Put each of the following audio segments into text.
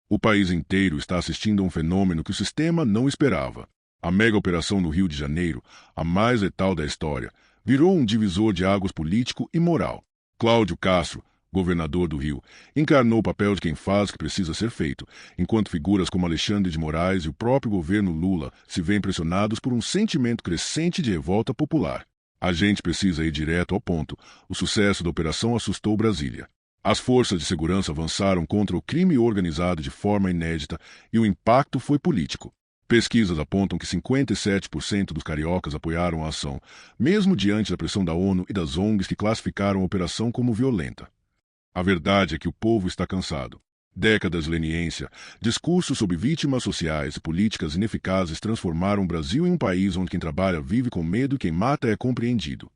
O país inteiro está assistindo a um fenômeno que o sistema não esperava. A mega operação no Rio de Janeiro, a mais letal da história, virou um divisor de águas político e moral. Cláudio Castro, governador do Rio, encarnou o papel de quem faz o que precisa ser feito, enquanto figuras como Alexandre de Moraes e o próprio governo Lula se veem pressionados por um sentimento crescente de revolta popular. A gente precisa ir direto ao ponto. O sucesso da operação assustou Brasília. As forças de segurança avançaram contra o crime organizado de forma inédita e o impacto foi político. Pesquisas apontam que 57% dos cariocas apoiaram a ação, mesmo diante da pressão da ONU e das ONGs que classificaram a operação como violenta. A verdade é que o povo está cansado. Décadas de leniência, discursos sobre vítimas sociais e políticas ineficazes transformaram o Brasil em um país onde quem trabalha vive com medo e quem mata é compreendido.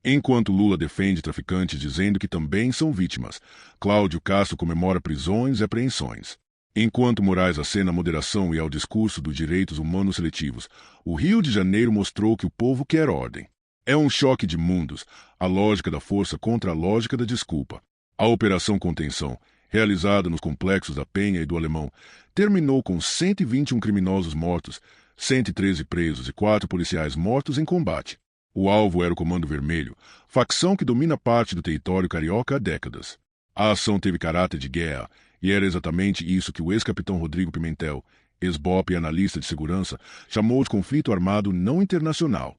Enquanto Lula defende traficantes dizendo que também são vítimas, Cláudio Castro comemora prisões e apreensões. Enquanto Moraes acena à moderação e ao discurso dos direitos humanos seletivos, o Rio de Janeiro mostrou que o povo quer ordem. É um choque de mundos, a lógica da força contra a lógica da desculpa. A Operação Contenção, realizada nos complexos da Penha e do Alemão, terminou com 121 criminosos mortos, 113 presos e 4 policiais mortos em combate. O alvo era o Comando Vermelho, facção que domina parte do território carioca há décadas. A ação teve caráter de guerra, e era exatamente isso que o ex-capitão Rodrigo Pimentel, ex-BOP e analista de segurança, chamou de conflito armado não internacional.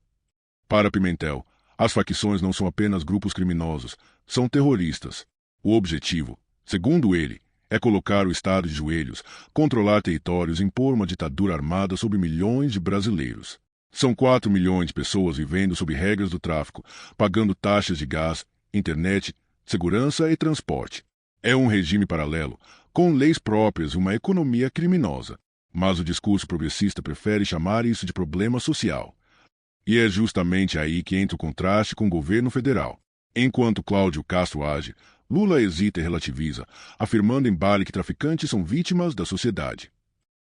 Para Pimentel, as facções não são apenas grupos criminosos, são terroristas. O objetivo, segundo ele, é colocar o Estado de joelhos, controlar territórios e impor uma ditadura armada sobre milhões de brasileiros. São 4 milhões de pessoas vivendo sob regras do tráfico, pagando taxas de gás, internet, segurança e transporte. É um regime paralelo, com leis próprias e uma economia criminosa. Mas o discurso progressista prefere chamar isso de problema social. E é justamente aí que entra o contraste com o governo federal. Enquanto Cláudio Castro age, Lula hesita e relativiza, afirmando em baile que traficantes são vítimas da sociedade.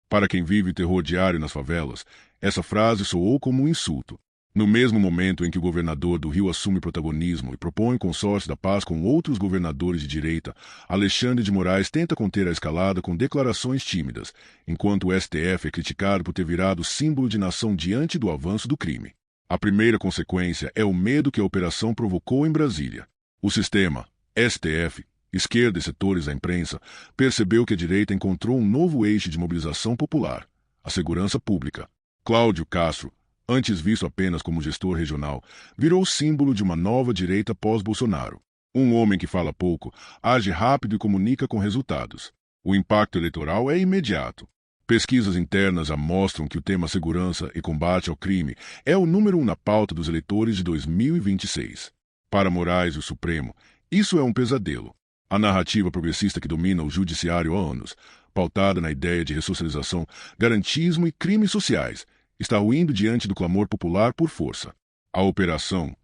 Para quem vive o terror diário nas favelas, essa frase soou como um insulto. No mesmo momento em que o governador do Rio assume protagonismo e propõe consórcio da paz com outros governadores de direita, Alexandre de Moraes tenta conter a escalada com declarações tímidas, enquanto o STF é criticado por ter virado símbolo de nação diante do avanço do crime. A primeira consequência é o medo que a operação provocou em Brasília. O sistema, STF, esquerda e setores da imprensa, percebeu que a direita encontrou um novo eixo de mobilização popular, a segurança pública. Cláudio Castro, antes visto apenas como gestor regional, virou símbolo de uma nova direita pós-Bolsonaro. Um homem que fala pouco, age rápido e comunica com resultados. O impacto eleitoral é imediato. Pesquisas internas já mostram que o tema segurança e combate ao crime é o número 1 na pauta dos eleitores de 2026. Para Moraes e o Supremo, isso é um pesadelo. A narrativa progressista que domina o judiciário há anos, pautada na ideia de ressocialização, garantismo e crimes sociais, está ruindo diante do clamor popular por força. A operação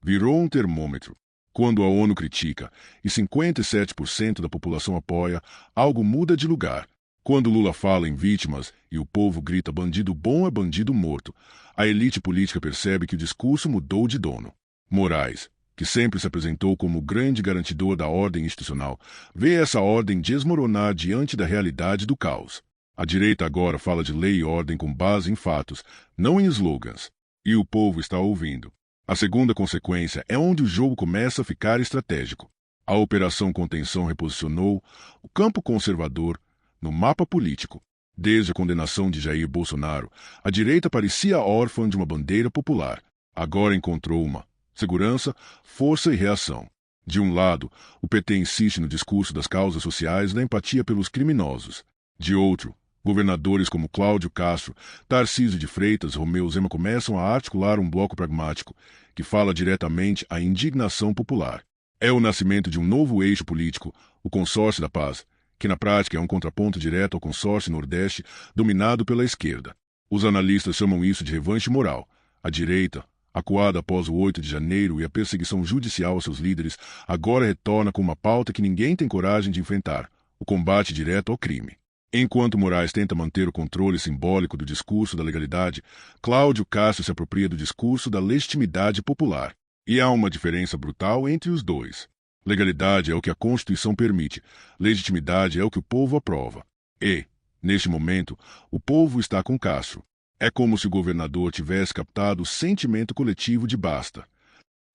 virou um termômetro. Quando a ONU critica e 57% da população apoia, algo muda de lugar. Quando Lula fala em vítimas e o povo grita bandido bom é bandido morto, a elite política percebe que o discurso mudou de dono. Moraes, que sempre se apresentou como o grande garantidor da ordem institucional, vê essa ordem desmoronar diante da realidade do caos. A direita agora fala de lei e ordem com base em fatos, não em slogans. E o povo está ouvindo. A segunda consequência é onde o jogo começa a ficar estratégico. A Operação Contenção reposicionou o campo conservador no mapa político. Desde a condenação de Jair Bolsonaro, a direita parecia órfã de uma bandeira popular. Agora encontrou uma: segurança, força e reação. De um lado, o PT insiste no discurso das causas sociais e da empatia pelos criminosos. De outro, governadores como Cláudio Castro, Tarcísio de Freitas e Romeu Zema começam a articular um bloco pragmático que fala diretamente à indignação popular. É o nascimento de um novo eixo político, o Consórcio da Paz, que na prática é um contraponto direto ao Consórcio Nordeste dominado pela esquerda. Os analistas chamam isso de revanche moral. A direita, acuada após o 8 de janeiro e a perseguição judicial aos seus líderes, agora retorna com uma pauta que ninguém tem coragem de enfrentar: o combate direto ao crime. Enquanto Moraes tenta manter o controle simbólico do discurso da legalidade, Cláudio Castro se apropria do discurso da legitimidade popular. E há uma diferença brutal entre os dois. Legalidade é o que a Constituição permite, legitimidade é o que o povo aprova. E, neste momento, o povo está com Castro. É como se o governador tivesse captado o sentimento coletivo de basta.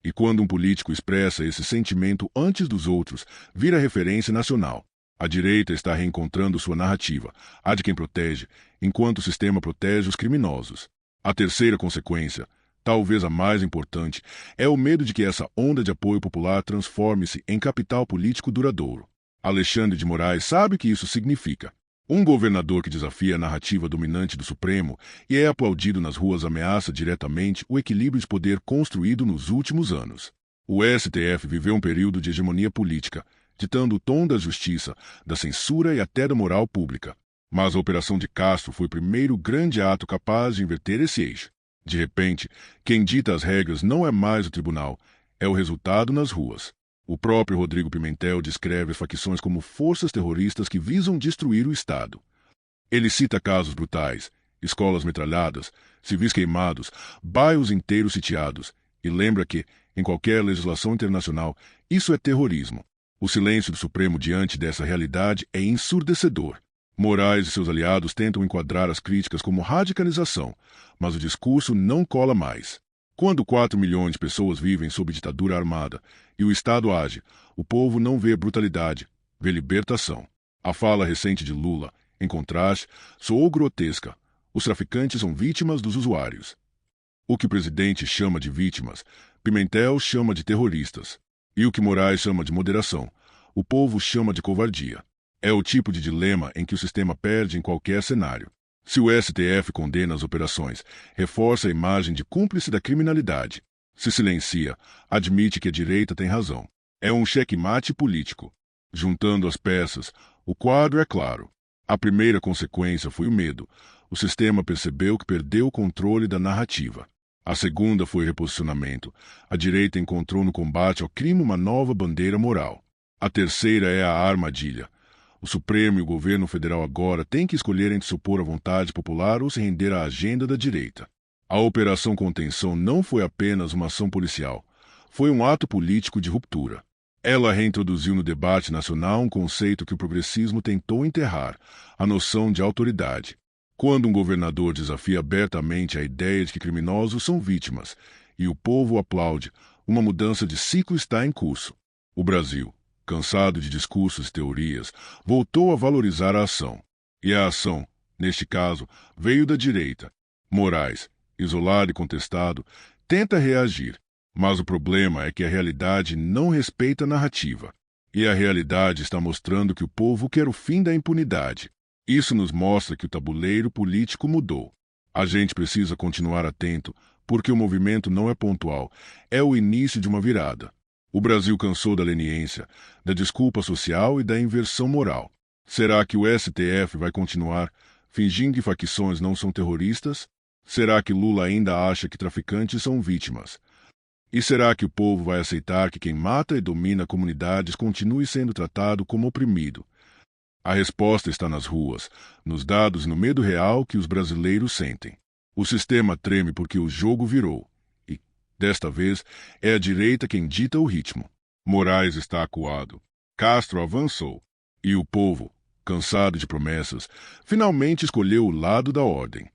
E quando um político expressa esse sentimento antes dos outros, vira referência nacional. A direita está reencontrando sua narrativa, a de quem protege, enquanto o sistema protege os criminosos. A terceira consequência, talvez a mais importante, é o medo de que essa onda de apoio popular transforme-se em capital político duradouro. Alexandre de Moraes sabe o que isso significa. Um governador que desafia a narrativa dominante do Supremo e é aplaudido nas ruas ameaça diretamente o equilíbrio de poder construído nos últimos anos. O STF viveu um período de hegemonia política, ditando o tom da justiça, da censura e até da moral pública. Mas a Operação de Castro foi o primeiro grande ato capaz de inverter esse eixo. De repente, quem dita as regras não é mais o tribunal, é o resultado nas ruas. O próprio Rodrigo Pimentel descreve as facções como forças terroristas que visam destruir o Estado. Ele cita casos brutais, escolas metralhadas, civis queimados, bairros inteiros sitiados, e lembra que, em qualquer legislação internacional, isso é terrorismo. O silêncio do Supremo diante dessa realidade é ensurdecedor. Moraes e seus aliados tentam enquadrar as críticas como radicalização, mas o discurso não cola mais. Quando 4 milhões de pessoas vivem sob ditadura armada e o Estado age, o povo não vê brutalidade, vê libertação. A fala recente de Lula, em contraste, soou grotesca. Os traficantes são vítimas dos usuários. O que o presidente chama de vítimas, Pimentel chama de terroristas. E o que Moraes chama de moderação, o povo chama de covardia. É o tipo de dilema em que o sistema perde em qualquer cenário. Se o STF condena as operações, reforça a imagem de cúmplice da criminalidade. Se silencia, admite que a direita tem razão. É um xeque-mate político. Juntando as peças, o quadro é claro. A primeira consequência foi o medo. O sistema percebeu que perdeu o controle da narrativa. A segunda foi o reposicionamento. A direita encontrou no combate ao crime uma nova bandeira moral. A terceira é a armadilha. O Supremo e o governo federal agora têm que escolher entre se opor à vontade popular ou se render à agenda da direita. A Operação Contenção não foi apenas uma ação policial. Foi um ato político de ruptura. Ela reintroduziu no debate nacional um conceito que o progressismo tentou enterrar, a noção de autoridade. Quando um governador desafia abertamente a ideia de que criminosos são vítimas e o povo aplaude, uma mudança de ciclo está em curso. O Brasil, cansado de discursos e teorias, voltou a valorizar a ação. E a ação, neste caso, veio da direita. Moraes, isolado e contestado, tenta reagir. Mas o problema é que a realidade não respeita a narrativa. E a realidade está mostrando que o povo quer o fim da impunidade. Isso nos mostra que o tabuleiro político mudou. A gente precisa continuar atento, porque o movimento não é pontual, é o início de uma virada. O Brasil cansou da leniência, da desculpa social e da inversão moral. Será que o STF vai continuar fingindo que facções não são terroristas? Será que Lula ainda acha que traficantes são vítimas? E será que o povo vai aceitar que quem mata e domina comunidades continue sendo tratado como oprimido? A resposta está nas ruas, nos dados e no medo real que os brasileiros sentem. O sistema treme porque o jogo virou. Desta vez, é a direita quem dita o ritmo. Moraes está acuado. Castro avançou. E o povo, cansado de promessas, finalmente escolheu o lado da ordem.